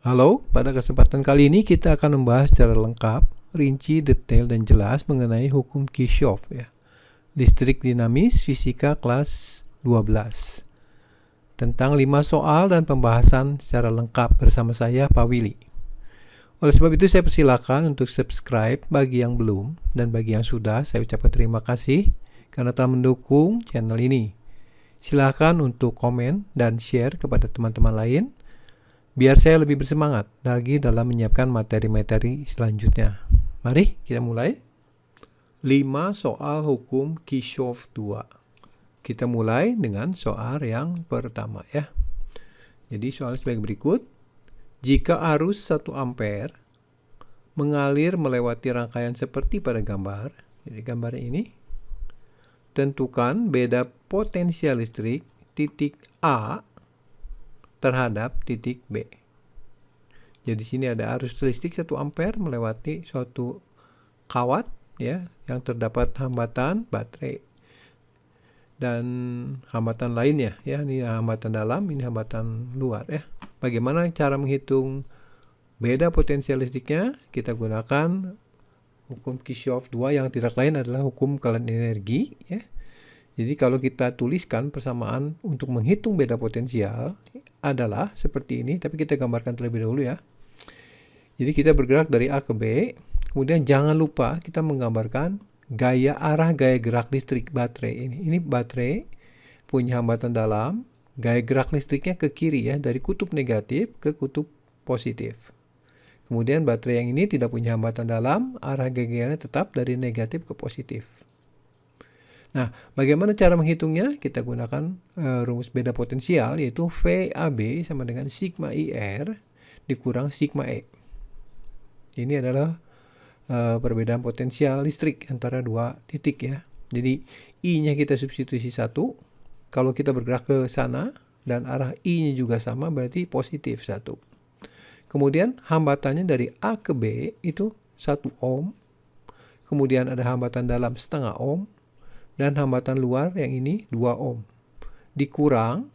Halo, pada kesempatan kali ini kita akan membahas secara lengkap, rinci, detail, dan jelas mengenai hukum Kirchhoff ya. Listrik dinamis fisika kelas 12. Tentang 5 soal dan pembahasan secara lengkap bersama saya Pak Willy. Oleh sebab itu saya persilakan untuk subscribe bagi yang belum, dan bagi yang sudah saya ucapkan terima kasih karena telah mendukung channel ini. Silakan untuk komen dan share kepada teman-teman lain biar saya lebih bersemangat lagi dalam menyiapkan materi-materi selanjutnya. Mari kita mulai. 5 soal hukum Kirchhoff 2. Kita mulai dengan soal yang pertama ya. Jadi soal sebagai berikut. Jika arus 1 ampere mengalir melewati rangkaian seperti pada gambar, jadi gambar ini, tentukan beda potensial listrik titik A terhadap titik B. Jadi sini ada arus listrik 1 ampere melewati suatu kawat ya, yang terdapat hambatan baterai dan hambatan lainnya ya. Ini hambatan dalam, ini hambatan luar ya. Bagaimana cara menghitung beda potensial listriknya? Kita gunakan hukum Kirchhoff 2 yang tidak lain adalah hukum kekuatan energi ya. Jadi kalau kita tuliskan persamaan untuk menghitung beda potensial adalah seperti ini, tapi kita gambarkan terlebih dahulu ya. Jadi kita bergerak dari A ke B, kemudian jangan lupa kita menggambarkan arah gaya gerak listrik baterai ini. Ini baterai punya hambatan dalam, gaya gerak listriknya ke kiri ya, dari kutub negatif ke kutub positif. Kemudian baterai yang ini tidak punya hambatan dalam, arah gaya geraknya tetap dari negatif ke positif. Nah, bagaimana cara menghitungnya? Kita gunakan rumus beda potensial, yaitu VAB sama dengan sigma IR dikurang sigma E. Ini adalah perbedaan potensial listrik antara dua titik ya. Jadi I-nya kita substitusi 1. Kalau kita bergerak ke sana dan arah I-nya juga sama, berarti positif 1. Kemudian hambatannya dari A ke B itu 1 ohm. Kemudian ada hambatan dalam setengah ohm. Dan hambatan luar yang ini 2 ohm. Dikurang,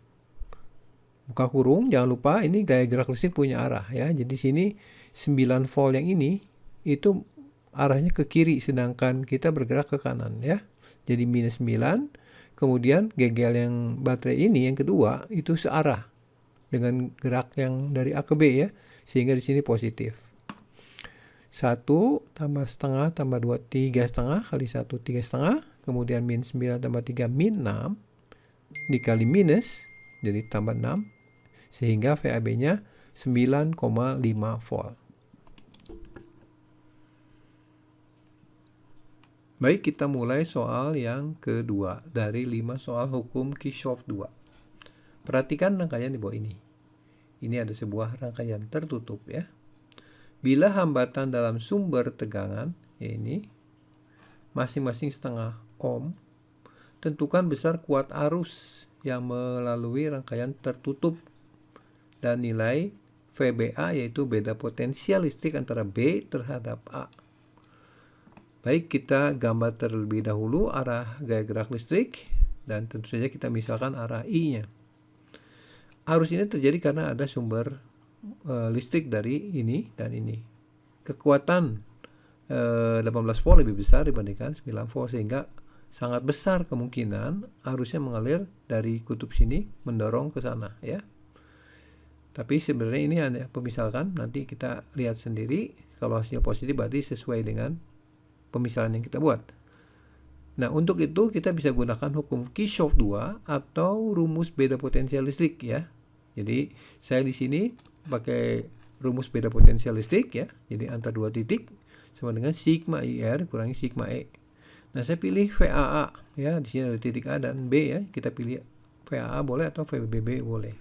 buka kurung, jangan lupa ini gaya gerak listrik punya arah ya. Jadi sini 9 volt yang ini itu arahnya ke kiri, sedangkan kita bergerak ke kanan ya. Jadi minus 9. Kemudian gegel yang baterai ini yang kedua itu searah dengan gerak yang dari A ke B ya, sehingga di sini positif. 1 tambah setengah tambah 2 3 setengah kali 1 3 setengah, kemudian min 9 tambah 3 min 6 dikali minus jadi tambah 6, sehingga VAB-nya 9,5 volt. Baik, kita mulai soal yang kedua dari 5 soal hukum Kirchhoff 2. Perhatikan rangkaian di bawah ini. Ini ada sebuah rangkaian tertutup ya. Bila hambatan dalam sumber tegangan, ya ini, masing-masing setengah ohm, tentukan besar kuat arus yang melalui rangkaian tertutup dan nilai VBA, yaitu beda potensial listrik antara B terhadap A. Baik, kita gambar terlebih dahulu arah gaya gerak listrik dan tentu saja kita misalkan arah I-nya. Arus ini terjadi karena ada sumber listrik dari ini dan ini. Kekuatan 18 volt lebih besar dibandingkan 9 volt, sehingga sangat besar kemungkinan arusnya mengalir dari kutub sini mendorong ke sana ya. Tapi sebenarnya ini ada pemisalkan, nanti kita lihat sendiri. Kalau hasil positif berarti sesuai dengan pemisalan yang kita buat. Nah, untuk itu kita bisa gunakan hukum Kirchhoff 2 atau rumus beda potensial listrik ya. Jadi saya di sini pakai rumus beda potensial listrik ya. Jadi antara dua titik sama dengan sigma IR kurangi sigma E. Nah, saya pilih VAA ya. Di sini ada titik A dan B ya. Kita pilih VAA boleh atau VBB boleh.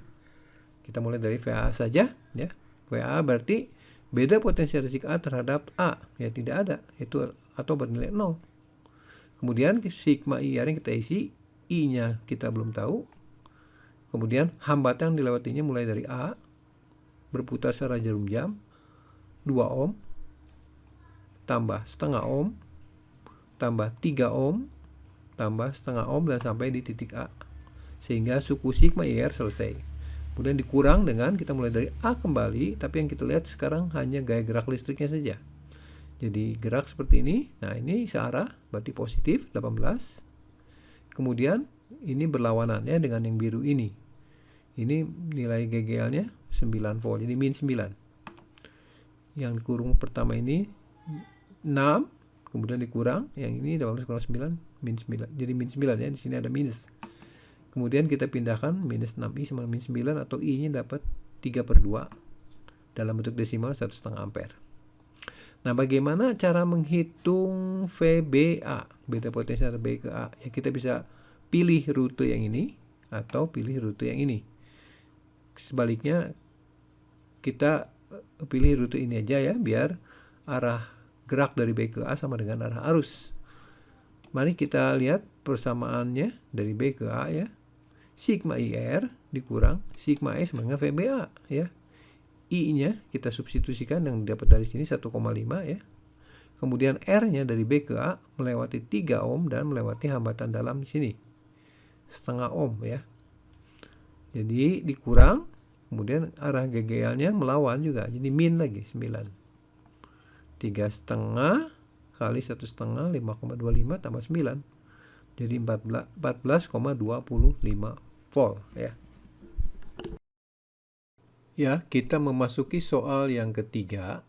Kita mulai dari VAA saja ya. VAA berarti beda potensial listrik A terhadap A ya, tidak ada, itu atau bernilai 0. Kemudian sigma IR yang kita isi, I-nya kita belum tahu. Kemudian hambatan yang dilewatinya mulai dari A, berputar secara jarum jam, 2 ohm, tambah setengah ohm, tambah 3 ohm, tambah setengah ohm, dan sampai di titik A. Sehingga suku sigma IR selesai. Kemudian dikurang dengan kita mulai dari A kembali, tapi yang kita lihat sekarang hanya gaya gerak listriknya saja. Jadi gerak seperti ini. Nah, ini searah, berarti positif 18. Kemudian ini berlawanan ya dengan yang biru ini. Ini nilai GGL-nya 9 volt, jadi min 9. Yang dikurung pertama ini 6, kemudian dikurang, yang ini 18 kurang 9, min 9. Jadi min 9 ya, di sini ada minus. Kemudian kita pindahkan minus 6i sama min 9 atau i-nya dapat 3/2 dalam bentuk desimal 1,5 ampere. Nah, bagaimana cara menghitung VBA, beda potensial B ke A? Ya, kita bisa pilih rute yang ini atau pilih rute yang ini. Sebaliknya, kita pilih rute ini aja ya, biar arah gerak dari B ke A sama dengan arah arus. Mari kita lihat persamaannya dari B ke A ya. Sigma IR dikurang sigma E sama dengan VBA ya. I-nya kita substitusikan yang dapat dari sini 1,5 ya. Kemudian R-nya dari B ke A melewati 3 ohm dan melewati hambatan dalam di sini. Setengah ohm ya. Jadi dikurang, kemudian arah GGL-nya melawan juga. Jadi min lagi 9. 3,5 kali 1,5 5,25 tambah 9. Jadi 14,25 volt ya. Ya, kita memasuki soal yang ketiga.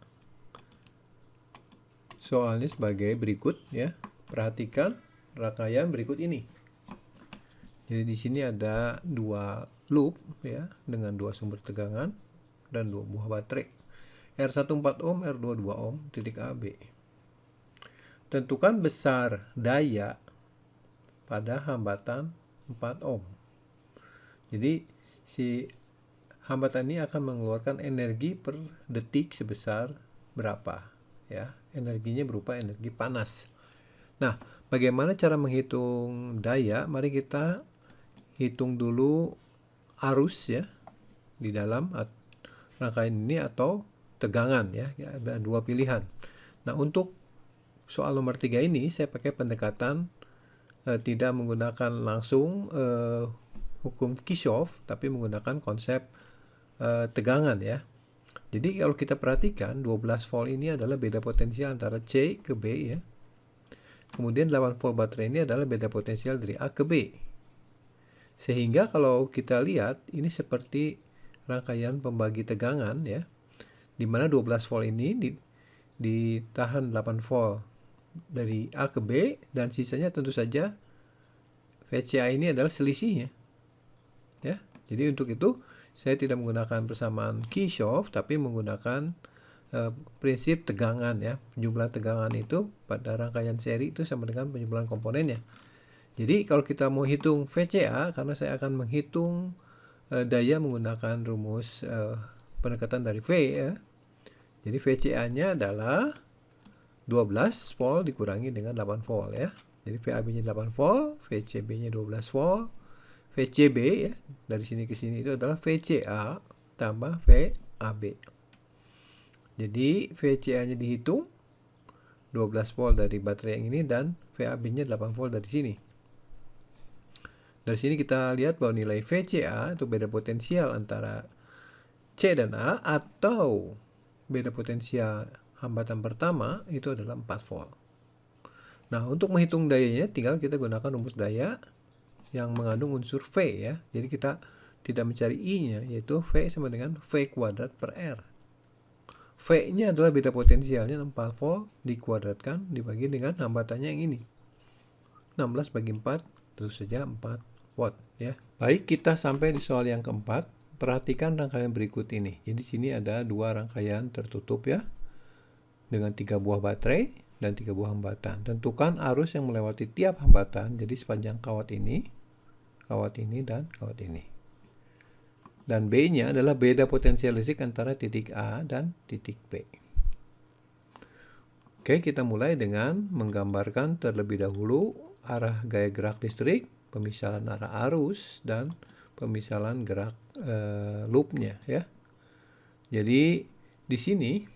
Soalnya sebagai berikut ya. Perhatikan rangkaian berikut ini. Jadi di sini ada 2 loop ya dengan 2 sumber tegangan dan 2 buah baterai. R1 4 ohm, R2 2 ohm, titik AB. Tentukan besar daya pada hambatan 4 ohm. Jadi si hambatan ini akan mengeluarkan energi per detik sebesar berapa ya. Energinya berupa energi panas. Nah, bagaimana cara menghitung daya? Mari kita hitung dulu arus ya di dalam rangkaian ini atau tegangan ya. Ada 2 pilihan. Nah, untuk soal nomor 3 ini saya pakai pendekatan tidak menggunakan langsung hukum Kirchhoff, tapi menggunakan konsep tegangan ya. Jadi kalau kita perhatikan 12 volt ini adalah beda potensial antara C ke B ya. Kemudian 8 volt baterai ini adalah beda potensial dari A ke B. Sehingga kalau kita lihat ini seperti rangkaian pembagi tegangan ya. Di mana 12 volt ini ditahan 8 volt dari A ke B dan sisanya tentu saja VCA ini adalah selisihnya. Ya. Jadi untuk itu saya tidak menggunakan persamaan Kirchhoff tapi menggunakan prinsip tegangan ya. Jumlah tegangan itu pada rangkaian seri itu sama dengan penjumlahan komponennya. Jadi kalau kita mau hitung VCA, karena saya akan menghitung daya menggunakan rumus pendekatan dari V ya. Jadi VCA-nya adalah 12 volt dikurangi dengan 8 volt ya. Jadi VAB-nya 8 volt, VCB-nya 12 volt. VCB ya, dari sini ke sini itu adalah VCA tambah VAB. Jadi VCA-nya dihitung 12 volt dari baterai yang ini dan VAB-nya 8 volt dari sini. Dari sini kita lihat bahwa nilai VCA itu beda potensial antara C dan A atau beda potensial hambatan pertama itu adalah 4 volt. Nah, untuk menghitung dayanya tinggal kita gunakan rumus daya yang mengandung unsur V ya. Jadi kita tidak mencari I-nya, yaitu V sama dengan V kuadrat per R. V-nya adalah beda potensialnya 4 volt dikuadratkan dibagi dengan hambatannya yang ini. 16 bagi 4 tentu saja 4 watt ya. Baik, kita sampai di soal yang keempat. Perhatikan rangkaian berikut ini. Jadi sini ada 2 rangkaian tertutup ya. Dengan 3 buah baterai dan 3 buah hambatan. Tentukan arus yang melewati tiap hambatan. Jadi sepanjang kawat ini dan kawat ini. Dan B-nya adalah beda potensial listrik antara titik A dan titik B. Oke, kita mulai dengan menggambarkan terlebih dahulu arah gaya gerak listrik, pemisahan arah arus, dan pemisahan gerak loopnya ya. Jadi di sini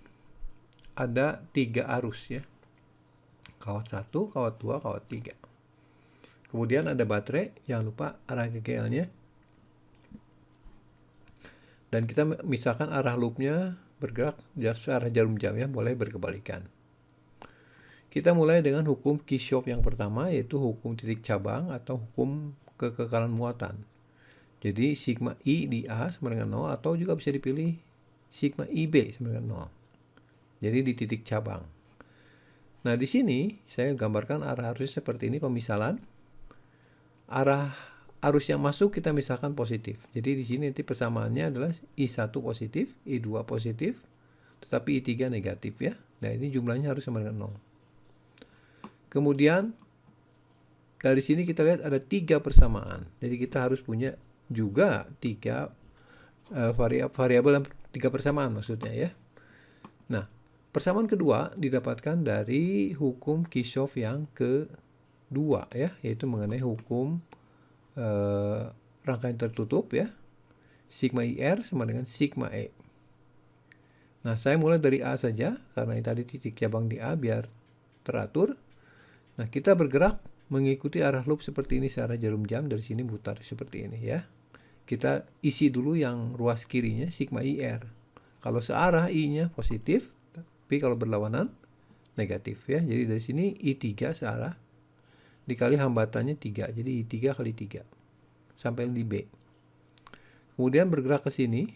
ada 3 arus ya. Kawat 1, kawat 2, kawat 3. Kemudian ada baterai, jangan lupa arah GGL-nya. Dan kita misalkan arah loopnya bergerak arah jarum jam ya, boleh berkebalikan. Kita mulai dengan hukum Kirchhoff yang pertama, yaitu hukum titik cabang atau hukum kekekalan muatan. Jadi sigma I di A sama dengan 0, atau juga bisa dipilih sigma IB sama dengan 0. Jadi di titik cabang. Nah, di sini saya gambarkan arah arusnya seperti ini, pemisalan. Arah arus yang masuk kita misalkan positif. Jadi di sini nanti persamaannya adalah I1 positif, I2 positif, tetapi I3 negatif ya. Nah, ini jumlahnya harus sama dengan 0. Kemudian dari sini kita lihat ada 3 persamaan. Jadi kita harus punya juga 3 variabel dan 3 persamaan maksudnya ya. Nah, persamaan kedua didapatkan dari hukum Kirchhoff yang kedua ya, yaitu mengenai hukum rangkaian tertutup ya. Sigma IR sama dengan sigma E. Nah, saya mulai dari A saja karena ini tadi titik cabang di A biar teratur. Nah, kita bergerak mengikuti arah loop seperti ini searah jarum jam, dari sini putar seperti ini ya. Kita isi dulu yang ruas kirinya sigma IR. Kalau searah I-nya positif, tapi kalau berlawanan negatif ya. Jadi dari sini I3 searah dikali hambatannya 3. Jadi I3 kali 3 sampai di B. Kemudian bergerak ke sini,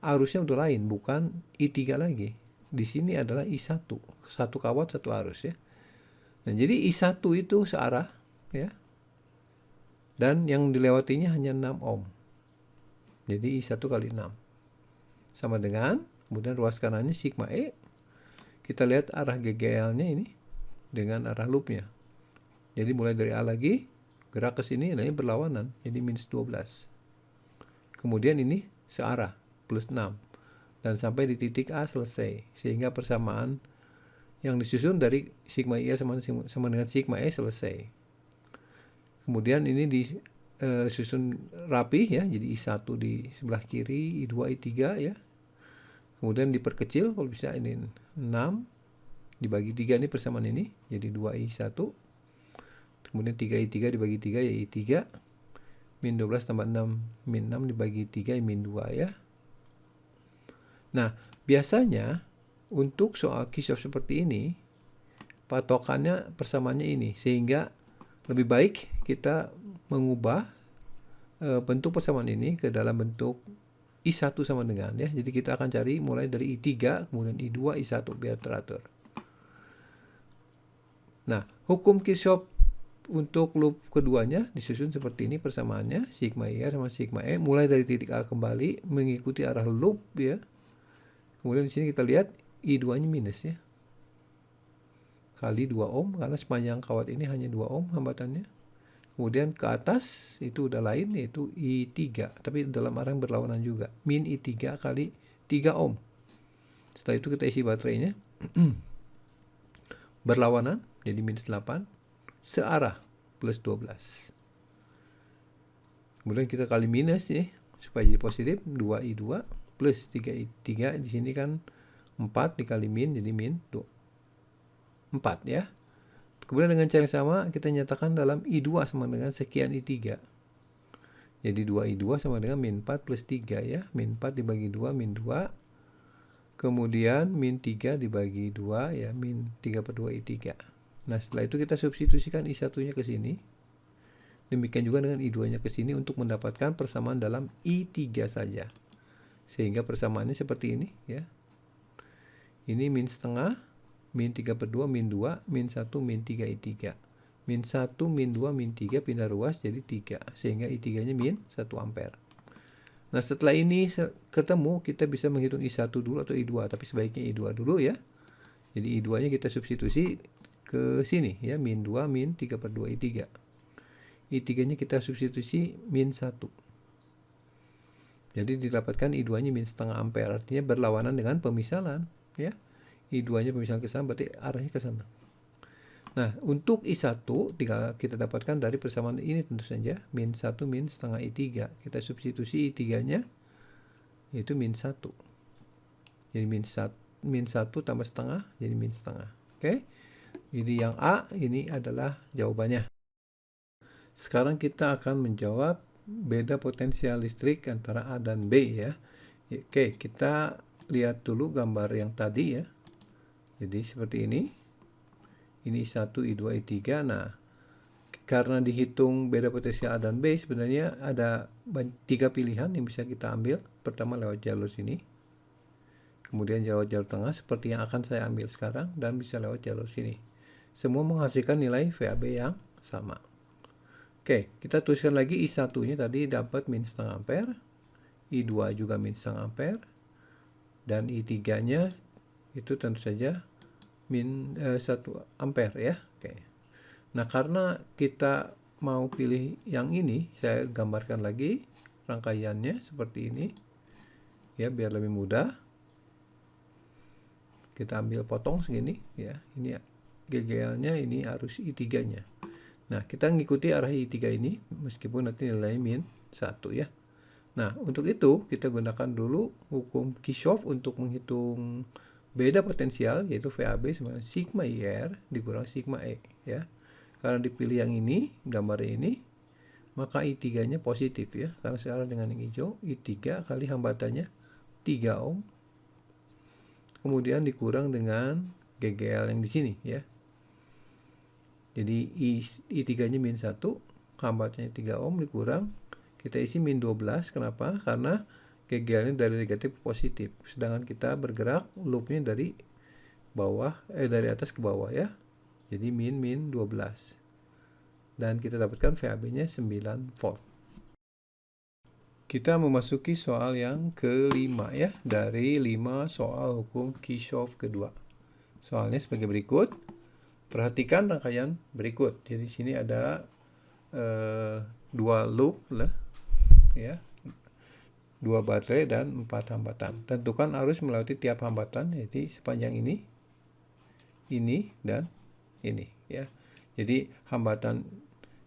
arusnya udah lain, bukan I3 lagi. Di sini adalah I1, satu kawat satu arus ya. Nah, jadi I1 itu searah ya. Dan yang dilewatinya hanya 6 ohm. Jadi I1 kali 6 sama dengan, kemudian ruas kanannya sigma E. Kita lihat arah GGL-nya ini dengan arah loopnya. Jadi mulai dari A lagi, gerak ke sini, nah ini berlawanan, jadi minus 12. Kemudian ini searah, plus 6. Dan sampai di titik A selesai. Sehingga persamaan yang disusun dari sigma IR sama dengan sigma E selesai. Kemudian ini disusun rapi ya, jadi I1 di sebelah kiri, I2, I3 ya. Kemudian diperkecil, kalau bisa ini 6 dibagi 3 ini persamaan ini, jadi 2I1. Kemudian 3I3 dibagi 3 ya I3. Min 12 tambah 6, min 6 dibagi 3 ya min 2 ya. Nah, biasanya untuk soal Kirchhoff seperti ini, patokannya persamaannya ini, sehingga lebih baik kita mengubah bentuk persamaan ini ke dalam bentuk I1 sama dengan ya. Jadi kita akan cari mulai dari I3, kemudian I2, I1 biar teratur. Nah, hukum Kirchhoff untuk loop keduanya disusun seperti ini persamaannya, sigma IR sama sigma E, mulai dari titik A kembali mengikuti arah loop ya. Kemudian di sini kita lihat I2-nya minus ya. Kali 2 ohm karena sepanjang kawat ini hanya 2 ohm hambatannya. Kemudian ke atas itu udah lain, yaitu I3, tapi dalam arah yang berlawanan juga. Min I3 kali 3 ohm. Setelah itu kita isi baterainya. Berlawanan jadi minus 8. Searah plus 12. Kemudian kita kali minus ya supaya jadi positif, 2I2 plus 3I3. Di sini kan 4 dikali min jadi min 4 ya. Kemudian dengan cara yang sama kita nyatakan dalam I2 sama dengan sekian I3. Jadi 2I2 sama dengan min 4 plus 3 ya. Min 4 dibagi 2 min 2. Kemudian min 3 dibagi 2 ya, min 3 per 2 I3. Nah, setelah itu kita substitusikan I1-nya ke sini. Demikian juga dengan I2-nya ke sini untuk mendapatkan persamaan dalam I3 saja. Sehingga persamaannya seperti ini ya. Ini min setengah, min 3 per 2, min 2, min 1, min 3 I3. Min 1, min 2, min 3 pindah ruas jadi 3. Sehingga I3-nya min 1 ampere. Nah, setelah ini ketemu, kita bisa menghitung I1 dulu atau I2. Tapi sebaiknya I2 dulu ya. Jadi I2-nya kita substitusi ke sini ya, min 2 min 3 per 2 I3. I3-nya kita substitusi min 1. Jadi didapatkan I2-nya min setengah ampere, artinya berlawanan dengan pemisalan ya. I2-nya pemisalan ke sana, berarti arahnya ke sana. Nah, untuk I1 tinggal kita dapatkan dari persamaan ini tentu saja, min 1 min setengah I3. Kita substitusi I3-nya yaitu min 1. Jadi min 1 tambah setengah jadi min setengah. Oke. Jadi yang A ini adalah jawabannya. Sekarang kita akan menjawab beda potensial listrik antara A dan B ya. Oke, kita lihat dulu gambar yang tadi ya. Jadi seperti ini. Ini I1, I2, I3. Nah, karena dihitung beda potensial A dan B, sebenarnya ada 3 pilihan yang bisa kita ambil. Pertama lewat jalur sini. Kemudian lewat jalur tengah seperti yang akan saya ambil sekarang. Dan bisa lewat jalur sini. Semua menghasilkan nilai VAB yang sama. Oke, kita tuliskan lagi I1-nya tadi dapat min setengah ampere. I2 juga min setengah ampere. Dan I3-nya itu tentu saja min 1 ampere ya. Oke. Nah, karena kita mau pilih yang ini, saya gambarkan lagi rangkaiannya seperti ini. Ya, biar lebih mudah. Kita ambil potong segini ya. Ini GGL-nya, ini arus I3-nya. Nah, kita ngikuti arah I3 ini meskipun nanti nilai min 1 ya. Nah, untuk itu kita gunakan dulu hukum Kirchhoff untuk menghitung beda potensial, yaitu VAB sama sigma IR dikurang sigma E ya. Karena dipilih yang ini, gambarnya ini, maka I3-nya positif ya. Karena searah dengan yang hijau, I3 kali hambatannya 3 ohm. Kemudian dikurang dengan GGL yang di sini ya. Jadi I3-nya min 1, hambatannya 3 ohm dikurang. Kita isi min 12, kenapa? Karena GGL-nya dari negatif ke positif. Sedangkan kita bergerak loopnya dari bawah, dari atas ke bawah ya. Jadi min 12. Dan kita dapatkan VAB-nya 9 volt. Kita memasuki soal yang kelima ya. Dari 5 soal hukum Kirchhoff kedua. Soalnya sebagai berikut. Perhatikan rangkaian berikut. Jadi sini ada 2 loop lah ya. 2 baterai dan 4 hambatan. Tentukan arus melewati tiap hambatan, yaitu sepanjang ini, dan ini ya. Jadi hambatan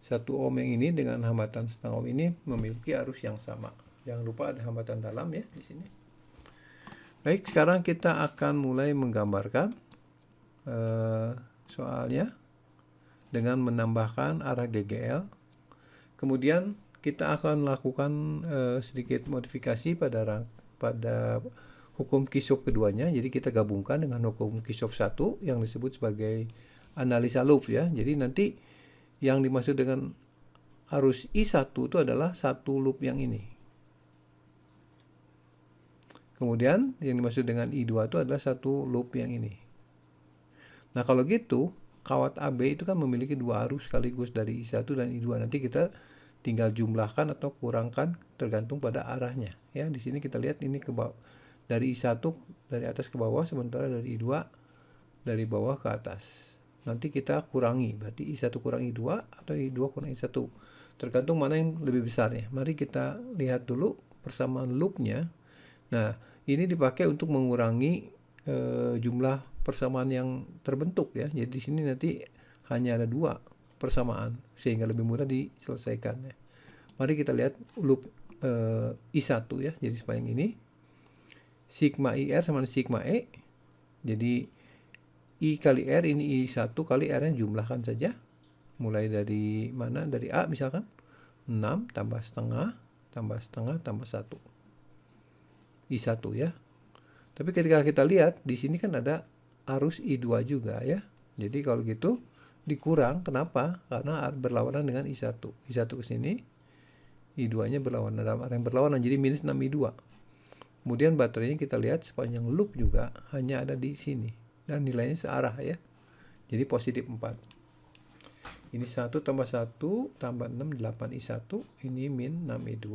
1 ohm yang ini dengan hambatan setengah ohm ini memiliki arus yang sama. Jangan lupa ada hambatan dalam ya di sini. Baik, sekarang kita akan mulai menggambarkan soalnya dengan menambahkan arah GGL. Kemudian kita akan melakukan sedikit modifikasi pada hukum Kirchhoff keduanya. Jadi kita gabungkan dengan hukum Kirchhoff 1 yang disebut sebagai analisa loop ya. Jadi nanti yang dimaksud dengan arus I1 itu adalah satu loop yang ini. Kemudian yang dimaksud dengan I2 itu adalah satu loop yang ini. Nah, kalau gitu kawat AB itu kan memiliki 2 arus sekaligus dari I1 dan I2. Nanti kita tinggal jumlahkan atau kurangkan tergantung pada arahnya. Ya, di sini kita lihat ini ke bawah, dari I1 dari atas ke bawah, sementara dari I2 dari bawah ke atas. Nanti kita kurangi, berarti I1 kurang I2 atau I2 kurang I1. Tergantung mana yang lebih besar ya. Mari kita lihat dulu persamaan loopnya. Nah, ini dipakai untuk mengurangi jumlah persamaan yang terbentuk ya. Jadi di sini nanti hanya ada 2 persamaan sehingga lebih mudah diselesaikan ya. Mari kita lihat loop I1 ya. Jadi sepanjang ini sigma IR sama sigma E. Jadi I kali R, ini I1 kali R-nya jumlahkan saja. Mulai dari mana? Dari A misalkan. 6 tambah setengah, tambah setengah, tambah 1. I1 ya. Tapi ketika kita lihat, di sini kan ada arus I2 juga ya. Jadi kalau gitu, dikurang. Kenapa? Karena berlawanan dengan I1. I1 ke sini, I2-nya berlawanan, dalam arah yang berlawanan. Jadi minus 6 I2. Kemudian baterainya kita lihat sepanjang loop juga hanya ada di sini. Dan nilainya searah ya. Jadi positif 4. Ini 1 tambah 1 tambah 6, 8 I1. Ini min 6 I2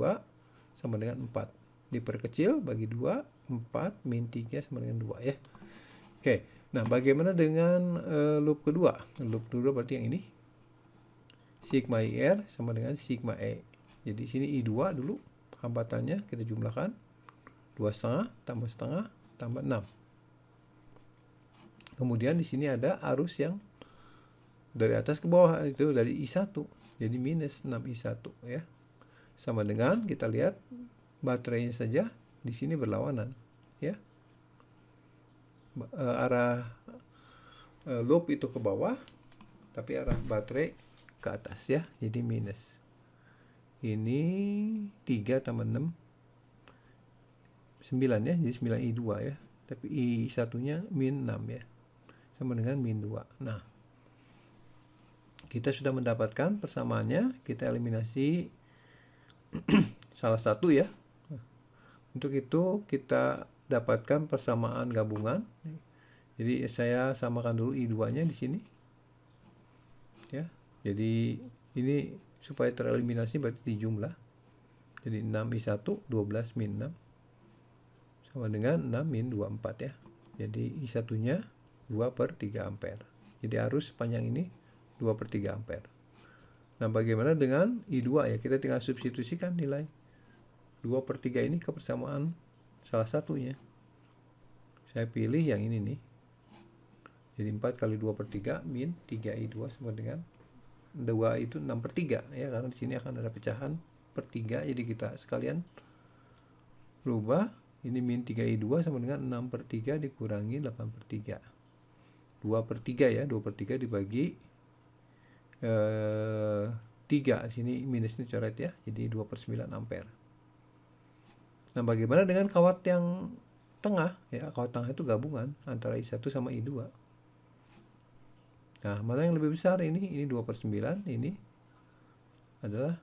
sama dengan 4. Diperkecil bagi 2, 4 min 3 sama dengan 2 ya. Oke, nah bagaimana dengan loop kedua? Loop kedua berarti yang ini. Sigma IR sama dengan sigma E. Jadi sini I2 dulu, hambatannya kita jumlahkan. 2,5 tambah setengah tambah 6. Kemudian di sini ada arus yang dari atas ke bawah, itu dari I1. Jadi minus 6 I1 ya. Sama dengan kita lihat baterainya saja di sini berlawanan ya. Arah loop itu ke bawah, tapi arah baterai ke atas ya. Jadi minus. Ini 3 tambah 6. 9 ya, jadi 9I2 ya. Tapi I1-nya min 6 ya. Sama dengan min 2. Nah, kita sudah mendapatkan persamaannya, kita eliminasi salah satu ya. Untuk itu kita dapatkan persamaan gabungan. Jadi saya samakan dulu I2-nya di sini. Ya. Jadi ini supaya tereliminasi berarti dijumlah. Jadi 6I1 12 min 6 sama dengan 6 min 24 ya. Jadi I1-nya 2/3 ampere. Jadi arus sepanjang ini 2/3 ampere. Nah, bagaimana dengan I2 ya? Kita tinggal substitusikan nilai 2/3 ini ke persamaan salah satunya. Saya pilih yang ini nih. Jadi 4 kali 2/3 min 3I2 sama dengan 2 itu 6/3 ya, karena di sini akan ada pecahan per 3. Jadi kita sekalian rubah. Ini min 3I2 sama dengan 6/3 dikurangi 8/3. 2/3 ya, 2/3 dibagi 3. Sini minusnya coret ya, jadi 2/9 ampere. Nah, bagaimana dengan kawat yang tengah ya? Kawat tengah itu gabungan antara I1 sama I2. Nah, mana yang lebih besar ini? Ini 2/9, ini adalah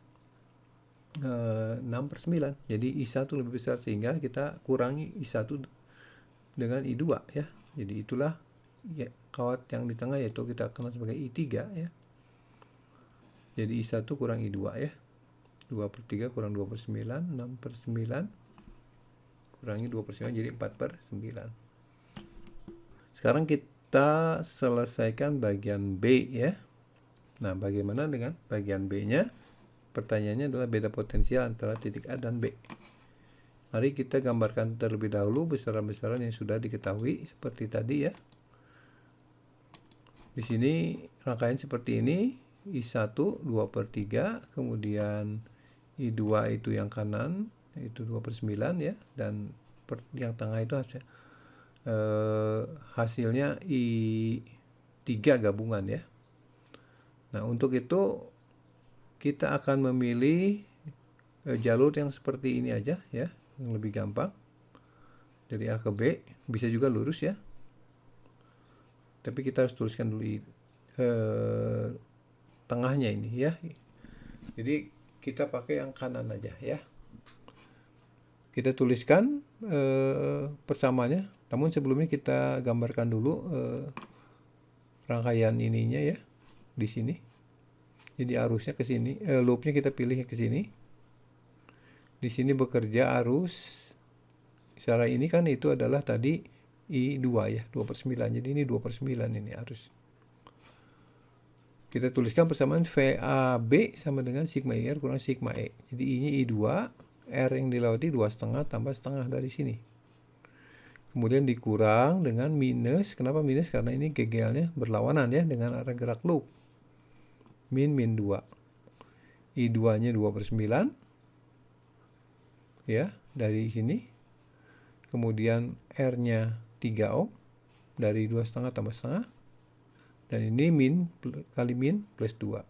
6/9. Jadi I1 lebih besar sehingga kita kurangi I1 dengan I2 ya. Jadi itulah ya, kawat yang di tengah, yaitu kita kenal sebagai I3 ya. Jadi I1 kurang I2 ya. 2/3 kurang 2/9, 6/9 kurangi 2/9 jadi 4/9. Sekarang kita selesaikan bagian B ya. Nah, bagaimana dengan bagian B-nya? Pertanyaannya adalah beda potensial antara titik A dan B. Mari kita gambarkan terlebih dahulu besaran-besaran yang sudah diketahui seperti tadi ya. Di sini rangkaian seperti ini. I1 2/3, kemudian I2 itu yang kanan itu 2/9 ya, dan yang tengah itu hasilnya I3 gabungan ya. Nah, untuk itu kita akan memilih jalur yang seperti ini aja ya, yang lebih gampang. Dari A ke B, bisa juga lurus ya. Tapi kita harus tuliskan dulu tengahnya ini ya. Jadi kita pakai yang kanan aja ya. Kita tuliskan persamaannya. Namun sebelumnya kita gambarkan dulu rangkaian ininya ya di sini. Jadi arusnya ke sini, loopnya kita pilih ke sini. Di sini bekerja arus. Secara ini kan itu adalah tadi I2 ya, 2/9. Jadi ini 2/9 ini arus. Kita tuliskan persamaan VAB sama dengan sigma IR kurang sigma E. Jadi I-nya I2, R yang dilewati 2,5 tambah setengah dari sini. Kemudian dikurang dengan minus. Kenapa minus? Karena ini GGL-nya berlawanan ya dengan arah gerak loop. Min 2. I2-nya 2/9. Ya, dari sini. Kemudian R-nya 3 ohm dari 2,5 tambah setengah. Dan ini min kali min plus 2.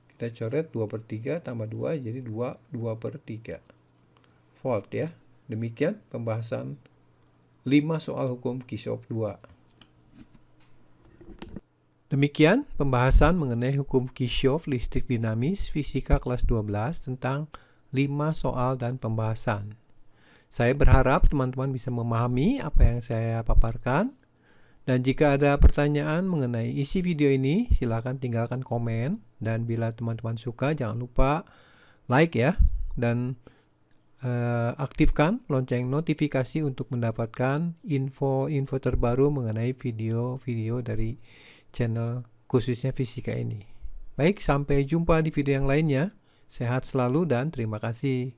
Kita coret 2/3 tambah 2 jadi 2/3 volt ya. Demikian pembahasan 5 soal hukum Kirchhoff 2. Demikian pembahasan mengenai hukum Kirchhoff listrik dinamis fisika kelas 12 tentang 5 soal dan pembahasan. Saya berharap teman-teman bisa memahami apa yang saya paparkan. Dan jika ada pertanyaan mengenai isi video ini, silakan tinggalkan komen. Dan bila teman-teman suka, jangan lupa like ya. Dan aktifkan lonceng notifikasi untuk mendapatkan info-info terbaru mengenai video-video dari channel khususnya fisika ini. Baik, sampai jumpa di video yang lainnya. Sehat selalu dan terima kasih.